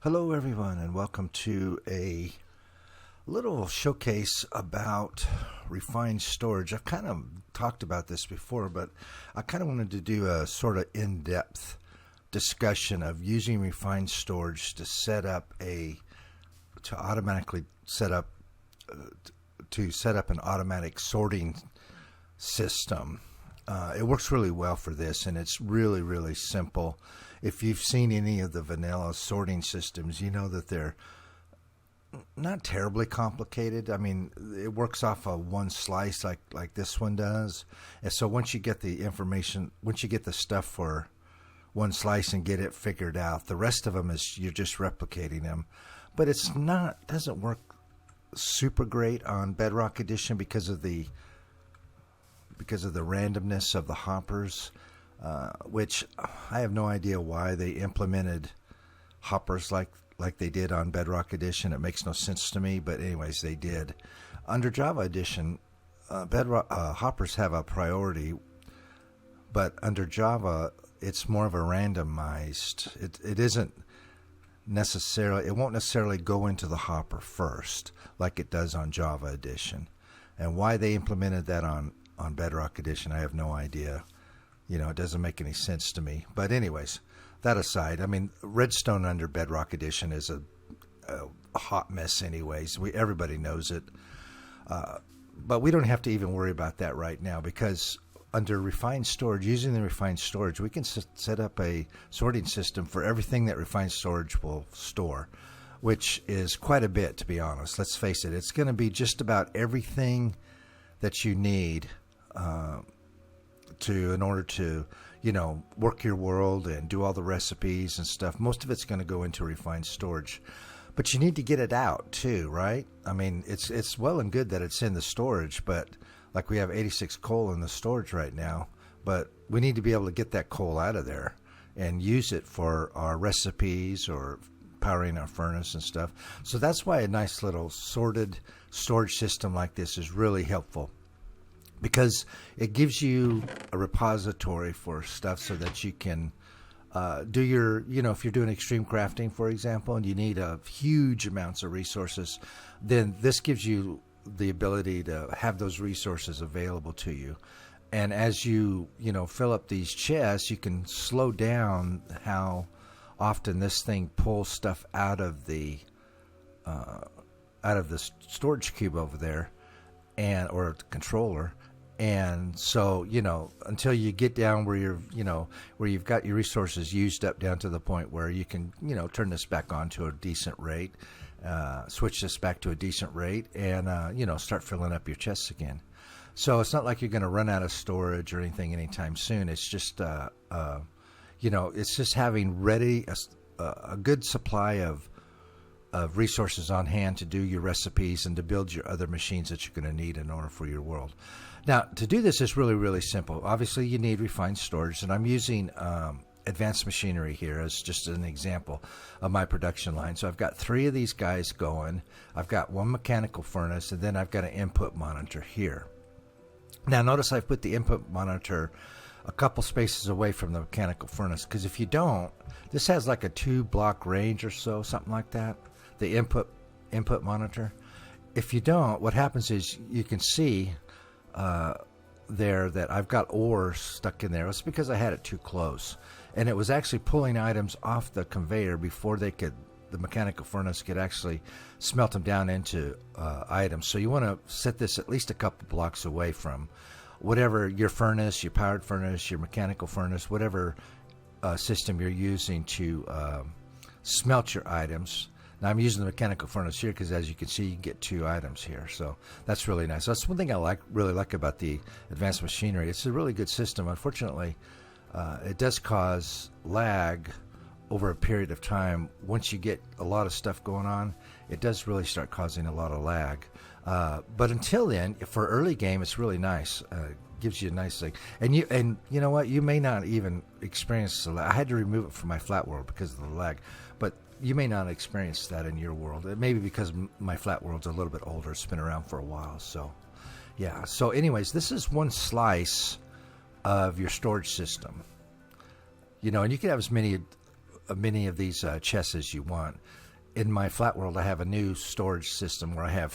Hello, everyone, and welcome to a little showcase about refined storage. I've kind of talked about this before, but I kind of wanted to do a sort of in-depth discussion of using refined storage to automatically set up an automatic sorting system. It works really well for this, and it's really, really simple. If you've seen any of the vanilla sorting systems, you know that they're not terribly complicated. I mean, it works off of one slice like this one does. And so once you get the information, once you get the stuff for one slice and get it figured out, the rest of them is you're just replicating them. But doesn't work super great on Bedrock Edition because of the randomness of the hoppers, which I have no idea why they implemented hoppers like they did on Bedrock Edition. It makes no sense to me, but anyways, they did. Under Java Edition, Bedrock hoppers have a priority, but under Java, it's more of a randomized. It isn't necessarily. It won't necessarily go into the hopper first like it does on Java Edition, and why they implemented that on Bedrock Edition, I have no idea. It doesn't make any sense to me. But anyways, that aside, I mean, Redstone under Bedrock Edition is a hot mess anyways. Everybody knows it. But we don't have to even worry about that right now because under refined storage, using the refined storage, we can set up a sorting system for everything that refined storage will store, which is quite a bit, to be honest. Let's face it. It's going to be just about everything that you need in order to, work your world and do all the recipes and stuff. Most of it's going to go into refined storage, but you need to get it out too, right? I mean, it's well and good that it's in the storage, but like we have 86 coal in the storage right now, but we need to be able to get that coal out of there and use it for our recipes or powering our furnace and stuff. So that's why a nice little sorted storage system like this is really helpful, because it gives you a repository for stuff so that you can do your, if you're doing extreme crafting, for example, and you need huge amounts of resources, then this gives you the ability to have those resources available to you. And as you, fill up these chests, you can slow down how often this thing pulls stuff out of the storage cube over there, or the controller. And so, until you get down where where you've got your resources used up down to the point where you can, turn this back on to a decent rate, switch this back to a decent rate, and, start filling up your chests again. So it's not like you're going to run out of storage or anything anytime soon. It's just, it's just having ready a good supply of resources on hand to do your recipes and to build your other machines that you're going to need in order for your world. Now, to do this is really, really simple. Obviously, you need refined storage, and I'm using advanced machinery here as just an example of my production line. So I've got 3 of these guys going. I've got 1 mechanical furnace, and then I've got an input monitor here. Now, notice I've put the input monitor a couple spaces away from the mechanical furnace, because if you don't, this has like a 2-block range or so, something like that, the input monitor. If you don't, what happens is you can see there that I've got ore stuck in there. It's because I had it too close, and it was actually pulling items off the conveyor before the mechanical furnace could actually smelt them down into items. So you want to set this at least a couple blocks away from whatever your furnace, your powered furnace, your mechanical furnace, whatever system you're using to smelt your items. Now I'm using the mechanical furnace here because, as you can see, you get 2 items here. So that's really nice. That's one thing I really like about the advanced machinery. It's a really good system. Unfortunately, it does cause lag over a period of time. Once you get a lot of stuff going on, it does really start causing a lot of lag. But until then, for early game, it's really nice. Gives you a nice thing. And you know what? You may not even experience the lag. I had to remove it from my flat world because of the lag. But you may not experience that in your world. It may be because my flat world's a little bit older. It's been around for a while. So, yeah. So anyways, this is one slice of your storage system. And you can have as many many of these chests as you want. In my flat world, I have a new storage system where I have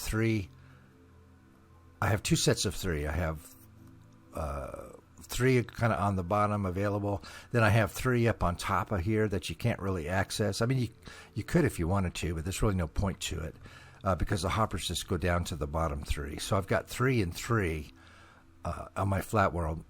two sets of three. I have three kind of on the bottom available. Then I have three up on top of here that you can't really access. I mean, you could if you wanted to, but there's really no point to it because the hoppers just go down to the bottom three. So I've got 3 and 3 on my flat world.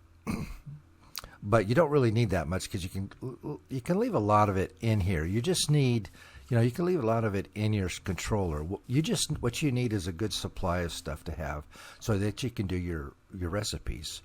But you don't really need that much because you can leave a lot of it in here. You just need, you can leave a lot of it in your controller. What you need is a good supply of stuff to have so that you can do your recipes.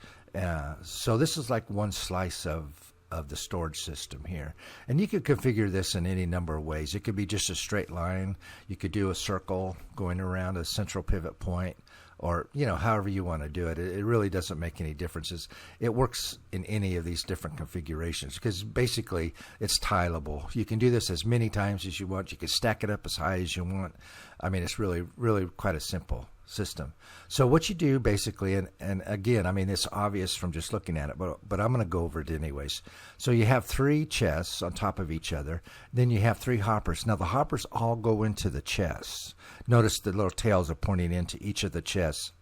So this is like one slice of the storage system here. And you could configure this in any number of ways. It could be just a straight line. You could do a circle going around a central pivot point, or, however you want to do it. It really doesn't make any differences. It works in any of these different configurations because basically it's tileable. You can do this as many times as you want. You can stack it up as high as you want. I mean, it's really, really quite a simple system. So what you do basically, and again, I mean, it's obvious from just looking at it, but I'm going to go over it anyways. So you have 3 chests on top of each other. Then you have 3 hoppers. Now the hoppers all go into the chests. Notice the little tails are pointing into each of the chests.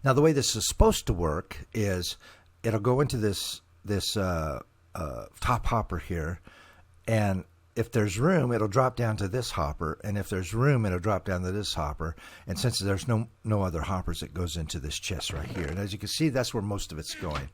Now the way this is supposed to work is it'll go into this top hopper here, and if there's room, it'll drop down to this hopper, and if there's room, it'll drop down to this hopper. And since there's no other hoppers, it goes into this chest right here. And as you can see, that's where most of it's going.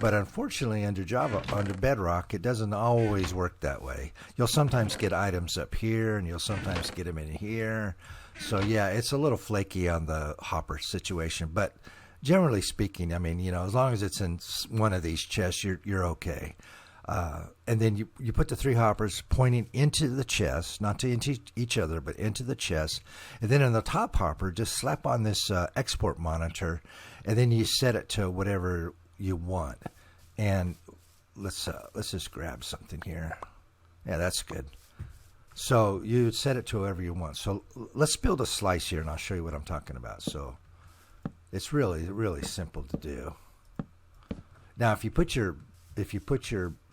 But unfortunately, under Bedrock, it doesn't always work that way. You'll sometimes get items up here, and you'll sometimes get them in here. So yeah, it's a little flaky on the hopper situation. But generally speaking, I mean, as long as it's in one of these chests, you're okay. And then you put the 3 hoppers pointing into the chest, not to into each other, but into the chest. And then in the top hopper, just slap on this export monitor, and then you set it to whatever you want. And let's just grab something here. Yeah, that's good. So you set it to whatever you want. So let's build a slice here, and I'll show you what I'm talking about. So it's really, really simple to do. Now, if you put your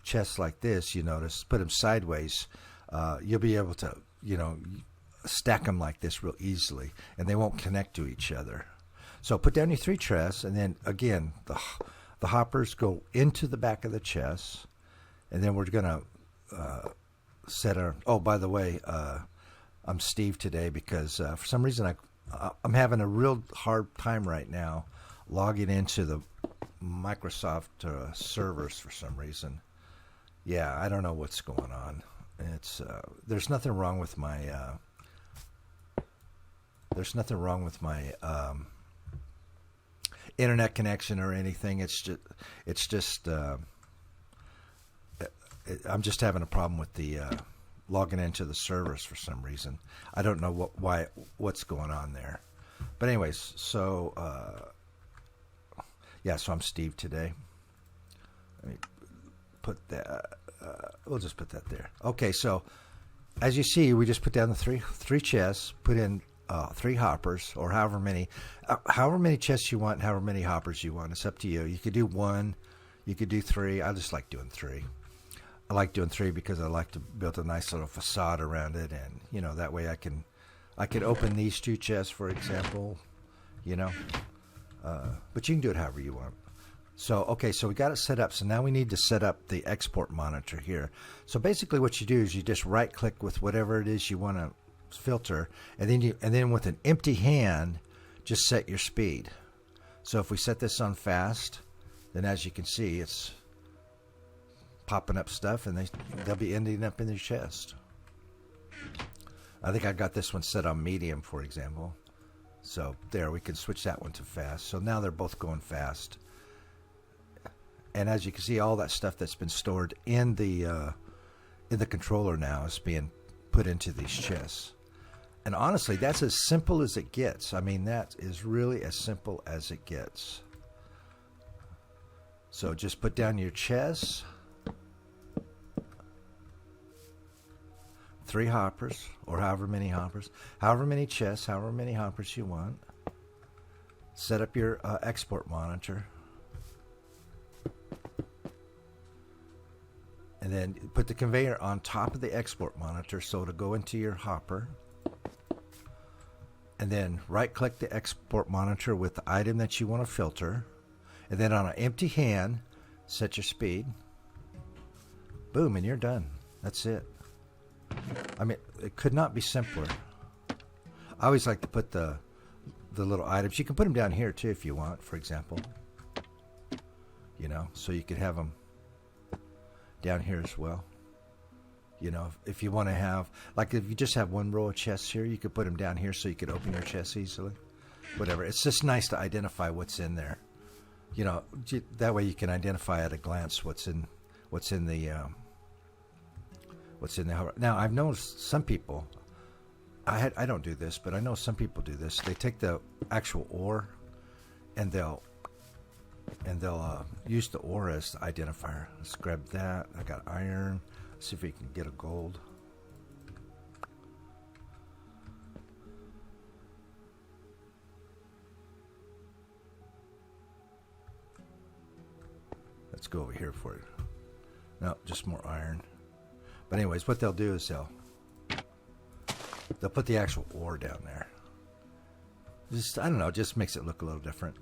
chests like this, you notice, put them sideways, you'll be able to, stack them like this real easily, and they won't connect to each other. So put down your 3 chests, and then again, the hoppers go into the back of the chest, and then we're gonna set our. Oh, by the way, I'm Steve today because for some reason I'm having a real hard time right now logging into the Microsoft servers for some reason. Yeah, I don't know what's going on. It's there's nothing wrong with my internet connection or anything. It's just I'm just having a problem with the logging into the servers for some reason. I don't know what's going on there. But anyways, so yeah, so I'm Steve today. Let me put that. We'll just put that there. Okay, so as you see, we just put down the three chests, put in 3 hoppers, or however many chests you want, however many hoppers you want. It's up to you. You could do 1, you could do 3. I just like doing 3. I like doing 3 because I like to build a nice little facade around it, and that way I could open these 2 chests, for example, but you can do it however you want. So, okay, so we got it set up. So now we need to set up the export monitor here. So basically what you do is you just right click with whatever it is you want to filter, and then with an empty hand, just set your speed. So if we set this on fast, then as you can see, it's popping up stuff, and they'll be ending up in their chest. I think I got this one set on medium, for example. So there, we can switch that one to fast. So now they're both going fast. And as you can see, all that stuff that's been stored in the controller now is being put into these chests. And honestly, that's as simple as it gets. I mean, that is really as simple as it gets. So just put down your chests. 3 hoppers, or however many hoppers, however many chests, however many hoppers you want. Set up your export monitor. And and then put the conveyor on top of the export monitor so it'll go into your hopper. And then right-click the export monitor with the item that you want to filter. And then on an empty hand, set your speed. Boom, and you're done. That's it. I mean, it could not be simpler. I always like to put the little items. You can put them down here too if you want, for example. You know, so you could have them down here as well. You know, if you want to have, like if you just have one row of chests here, you could put them down here so you could open your chests easily. Whatever. It's just nice to identify what's in there. You know, that way you can identify at a glance what's in the Now, I've noticed some people, I don't do this, but I know some people do this. They take the actual ore and they'll use the ore as the identifier. Let's grab that. I got iron. Let's see if we can get a gold. Let's go over here for it. No, just more iron. But anyways, what they'll do is they'll put the actual ore down there. Just, I don't know, just makes it look a little different.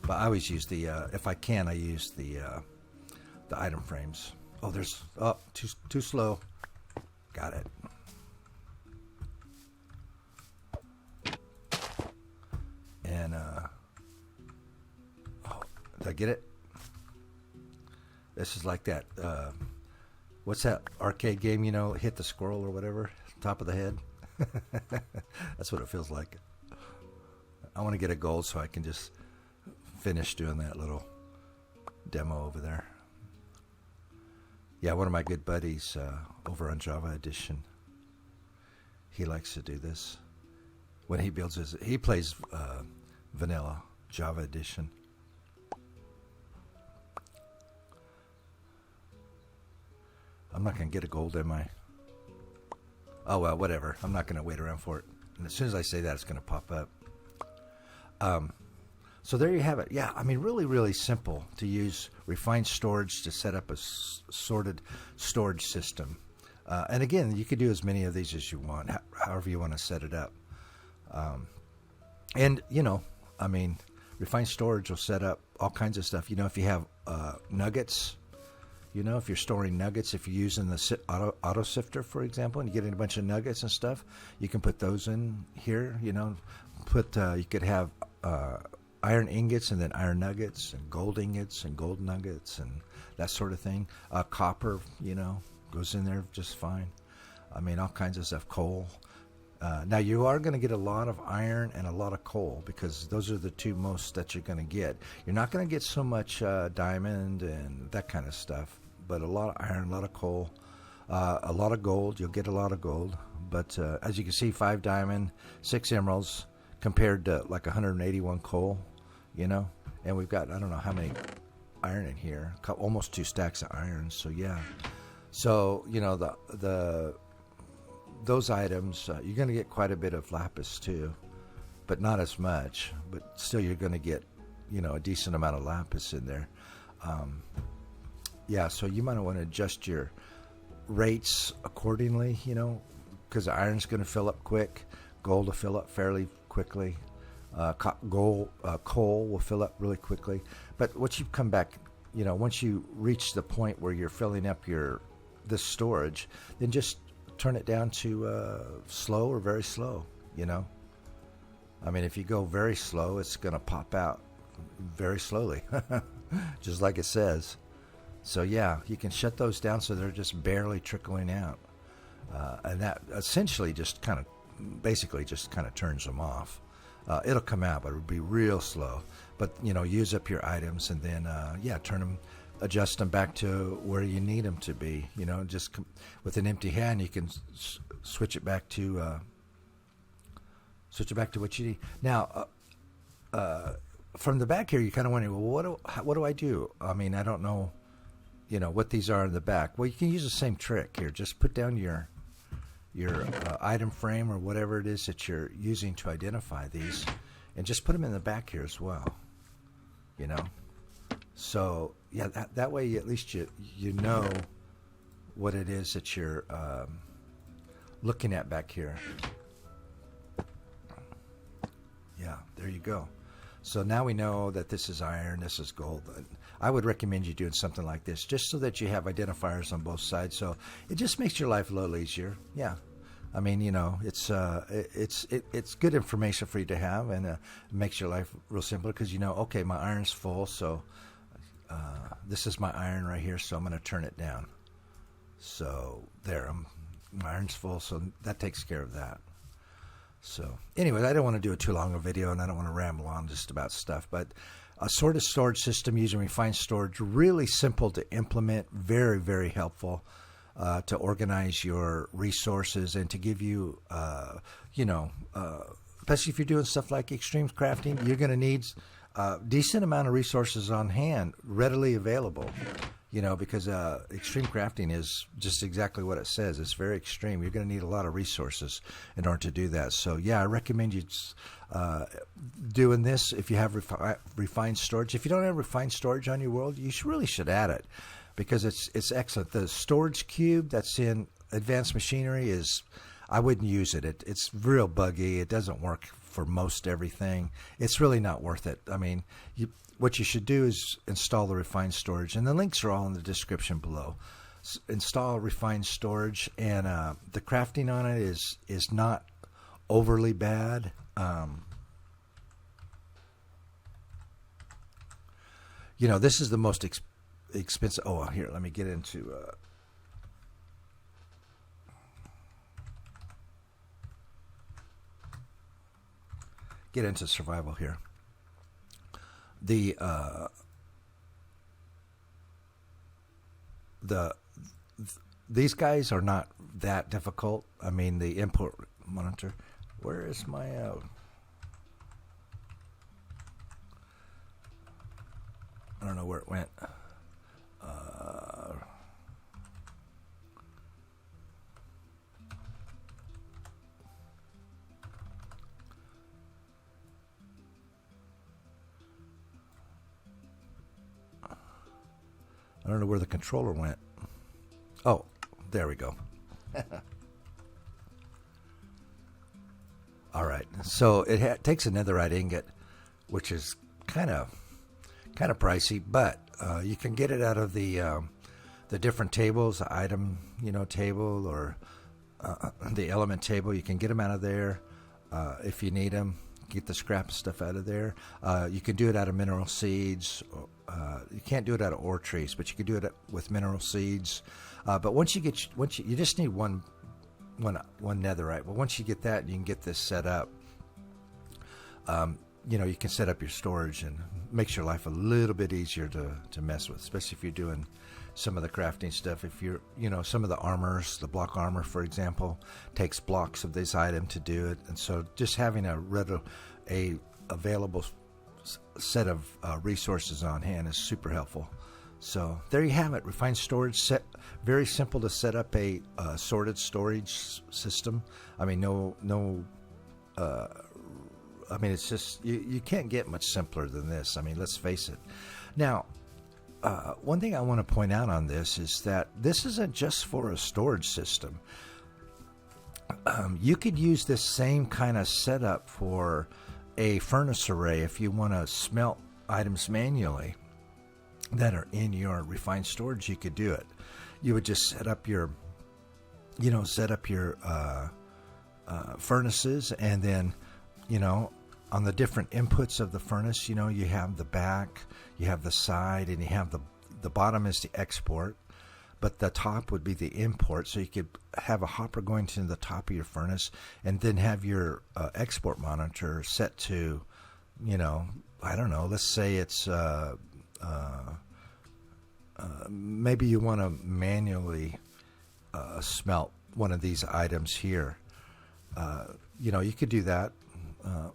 But I always use the, if I can, I use the item frames. Oh, too slow. Got it. And, did I get it? This is like that, what's that arcade game, you know, hit the squirrel or whatever, top of the head? That's what it feels like. I want to get a gold so I can just finish doing that little demo over there. Yeah, one of my good buddies over on Java Edition, he likes to do this. When he builds he plays vanilla Java Edition. I'm not going to get a gold, am I? Oh, well, whatever. I'm not going to wait around for it. And as soon as I say that, it's going to pop up. So there you have it. Yeah, I mean, really, really simple to use refined storage to set up a sorted storage system. And again, you could do as many of these as you want, however you want to set it up. And, you know, I mean, refined storage will set up all kinds of stuff. You know, if you have nuggets, you know, if you're storing nuggets, if you're using the auto sifter, for example, and you're getting a bunch of nuggets and stuff, you can put those in here. You know, you could have iron ingots and then iron nuggets and gold ingots and gold nuggets and that sort of thing. Copper, you know, goes in there just fine. I mean, all kinds of stuff. Coal. Now, you are going to get a lot of iron and a lot of coal because those are the two most that you're going to get. You're not going to get so much diamond and that kind of stuff, but a lot of iron, a lot of coal, a lot of gold. You'll get a lot of gold. But as you can see, 5 diamond, 6 emeralds compared to like 181 coal, you know. And we've got, I don't know how many iron in here, almost 2 stacks of iron. So, yeah. So, you know, those items, you're going to get quite a bit of lapis too, but not as much. But still, you're going to get, you know, a decent amount of lapis in there. Yeah, so you might want to adjust your rates accordingly, you know, because the iron's going to fill up quick, gold will fill up fairly quickly, coal will fill up really quickly. But once you come back, you know, once you reach the point where you're filling up this storage, then just turn it down to slow or very slow, you know. I mean, if you go very slow, it's going to pop out very slowly, just like it says. So, yeah, you can shut those down so they're just barely trickling out. And that essentially just kind of turns them off. It'll come out, but it'll be real slow. But, you know, use up your items and then, adjust them back to where you need them to be. You know, just with an empty hand, you can switch it back to what you need. Now, from the back here, you kind of wonder, well, what do I do? I mean, I don't know, you know, what these are in the back. Well, you can use the same trick here. Just put down your item frame or whatever it is that you're using to identify these, and just put them in the back here as well. You know. So, yeah, that way at least you know what it is that you're looking at back here. Yeah, there you go. So now we know that this is iron, this is gold. I would recommend you doing something like this just so that you have identifiers on both sides. So it just makes your life a little easier. Yeah. I mean, you know, it's good information for you to have, and it makes your life real simple because you know, okay, my iron's full, so this is my iron right here, so I'm going to turn it down. So there, my iron's full, so that takes care of that. So anyway, I don't want to do a too long a video, and I don't want to ramble on just about stuff, but a sorted storage system using refined storage, really simple to implement, very, very helpful to organize your resources and to give you, especially if you're doing stuff like extreme crafting, you're going to need a decent amount of resources on hand, readily available. You know, because extreme crafting is just exactly what it says. It's very extreme. You're going to need a lot of resources in order to do that. So, yeah, I recommend you doing this if you have refined storage. If you don't have refined storage on your world, you really should add it because it's excellent. The storage cube that's in advanced machinery I wouldn't use it. It's real buggy. It doesn't work for most everything. It's really not worth it. I mean, what you should do is install the refined storage, and the links are all in the description below. Install refined storage, and the crafting on it is not overly bad. You know, this is the most expensive. Oh, here, let me get into. Get into survival here. These guys are not that difficult. I mean, the import monitor. Where is my? I don't know where it went. I don't know where the controller went. Oh, there we go. All right. So it takes a netherite ingot, which is kind of pricey, but you can get it out of the different tables, the item table or the element table. You can get them out of there if you need them. Get the scrap stuff out of there. You can do it out of mineral seeds. You can't do it out of ore trees, but you can do it with mineral seeds. But once you just need one netherite. Well, once you get that, you can get this set up. You can set up your storage and makes your life a little bit easier to mess with, especially if you're doing some of the crafting stuff. If you're, some of the armors, the block armor, for example, takes blocks of this item to do it. And so just having a available set of resources on hand is super helpful. So there you have it. Refined storage very simple to set up a sorted storage system. I mean, it's just, you can't get much simpler than this. I mean, let's face it. Now, one thing I want to point out on this is that this isn't just for a storage system. You could use this same kind of setup for a furnace array if you want to smelt items manually that are in your refined storage. You could do it. You would just set up your furnaces, and then on the different inputs of the furnace, you have the back, you have the side, and you have the bottom is the export, but the top would be the import. So you could have a hopper going to the top of your furnace, and then have your export monitor set to, I don't know, let's say it's maybe you want to manually smelt one of these items here. You could do that.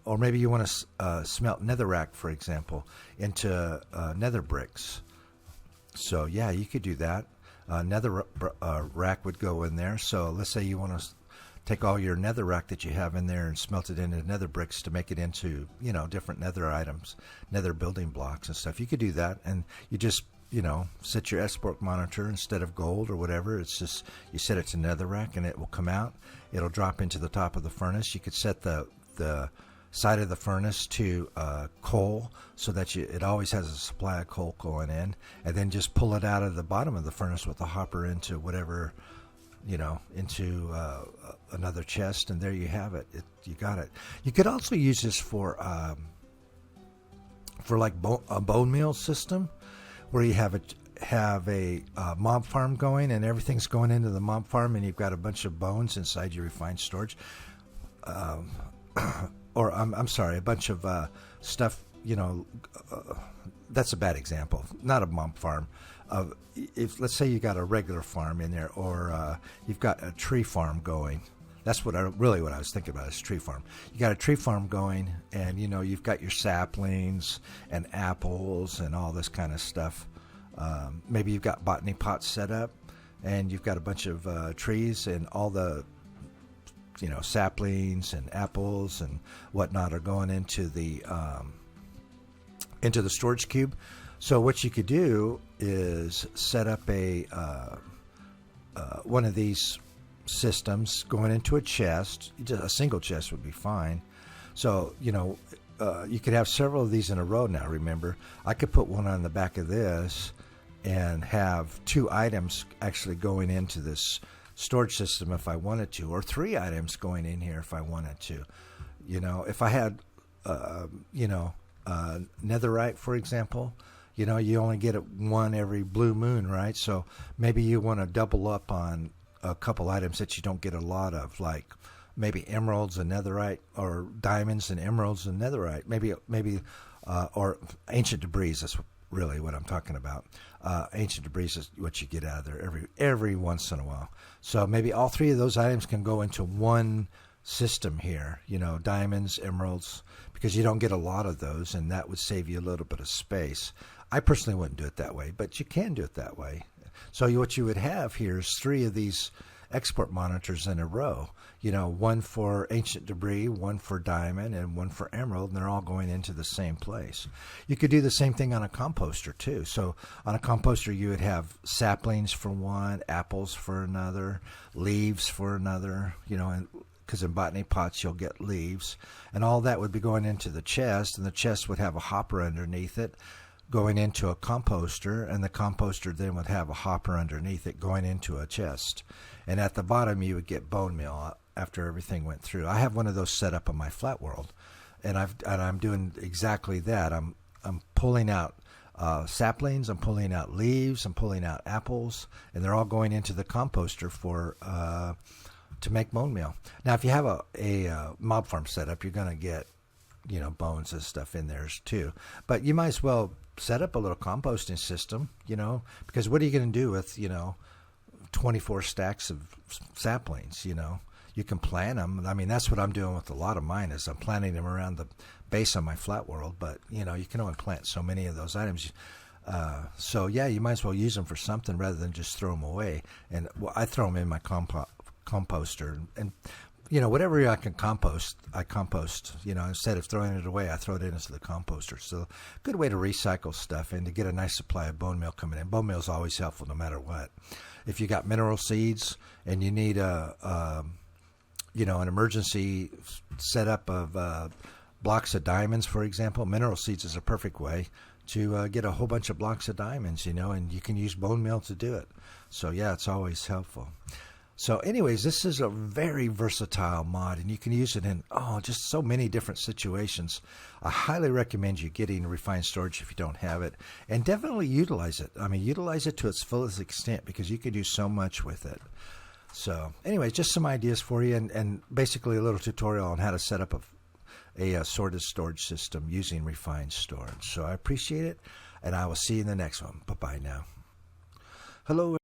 Or maybe you want to smelt netherrack, for example, into nether bricks. So yeah, you could do that. Nether rack would go in there. So let's say you want to take all your netherrack that you have in there and smelt it into nether bricks to make it into different nether items, nether building blocks and stuff. You could do that, and you just set your export monitor instead of gold or whatever. It's just you set it to netherrack and it will come out. It'll drop into the top of the furnace. You could set the side of the furnace to coal so that it always has a supply of coal going in, and then just pull it out of the bottom of the furnace with the hopper into whatever, into another chest, and there you have it. You got it. You could also use this for like a bone meal system, where you have a mob farm going, and everything's going into the mob farm, and you've got a bunch of bones inside your refined storage. Or I'm sorry, a bunch of stuff. That's a bad example. Not a mob farm. If let's say you got a regular farm in there, or you've got a tree farm going. That's what I was thinking about, is tree farm. You got a tree farm going, and you've got your saplings and apples and all this kind of stuff. Maybe you've got botany pots set up, and you've got a bunch of trees, and all the saplings and apples and whatnot are going into the storage cube. So what you could do is set up a one of these systems going into a chest. A single chest would be fine. So you could have several of these in a row. Now remember, I could put one on the back of this and have 2 items actually going into this storage system if I wanted to, or 3 items going in here if I wanted to. If I had netherite, for example, you only get it one every blue moon, right? So maybe you want to double up on a couple items that you don't get a lot of, like maybe emeralds and netherite, or diamonds and emeralds and netherite, maybe or ancient debris. That's really what I'm talking about. Ancient debris is what you get out of there every once in a while. So maybe all 3 of those items can go into one system here, diamonds, emeralds, because you don't get a lot of those, and that would save you a little bit of space. I personally wouldn't do it that way, but you can do it that way. So what you would have here is 3 of these export monitors in a row. One for ancient debris, one for diamond, and one for emerald, and they're all going into the same place. You could do the same thing on a composter too. So on a composter, you would have saplings for one, apples for another, leaves for another, because in botany pots you'll get leaves, and all that would be going into the chest, and the chest would have a hopper underneath it going into a composter, and the composter then would have a hopper underneath it going into a chest. And at the bottom you would get bone meal after everything went through. I have one of those set up on my flat world, and I'm doing exactly that. I'm pulling out saplings, I'm pulling out leaves, I'm pulling out apples, and they're all going into the composter to make bone meal. Now, if you have a mob farm setup, you're going to get bones and stuff in there too. But you might as well set up a little composting system, because what are you going to do with 24 stacks of saplings? You can plant them. I mean, that's what I'm doing with a lot of mine, is I'm planting them around the base on my flat world. But you can only plant so many of those items. So yeah, you might as well use them for something rather than just throw them away. And I throw them in my composter, and whatever I can compost, I compost. Instead of throwing it away, I throw it into the composter. So, good way to recycle stuff and to get a nice supply of bone meal coming in. Bone meal is always helpful, no matter what. If you got mineral seeds and you need an emergency setup of blocks of diamonds, for example, mineral seeds is a perfect way to get a whole bunch of blocks of diamonds. And you can use bone meal to do it. So yeah, it's always helpful. So anyways, this is a very versatile mod, and you can use it in just so many different situations. I highly recommend you getting refined storage if you don't have it, and definitely utilize it. I mean, utilize it to its fullest extent, because you can do so much with it. So anyways, just some ideas for you, and basically a little tutorial on how to set up a sorted storage system using refined storage. So I appreciate it, and I will see you in the next one. Bye-bye now. Hello.